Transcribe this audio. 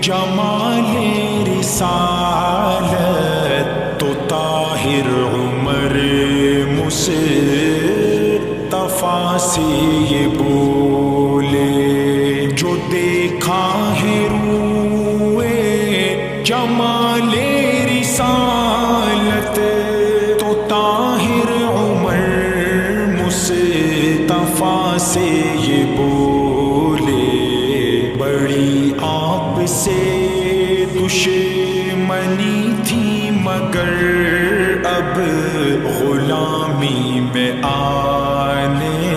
جمال رسالت تو طاہر عمر مصطفیٰ سے یہ بولے، جو دیکھا ہے روئے جمال رسالت تو طاہر عمر مصطفیٰ سے یہ بولے، بڑی آپ سے دشمنی تھی مگر اب غلامی میں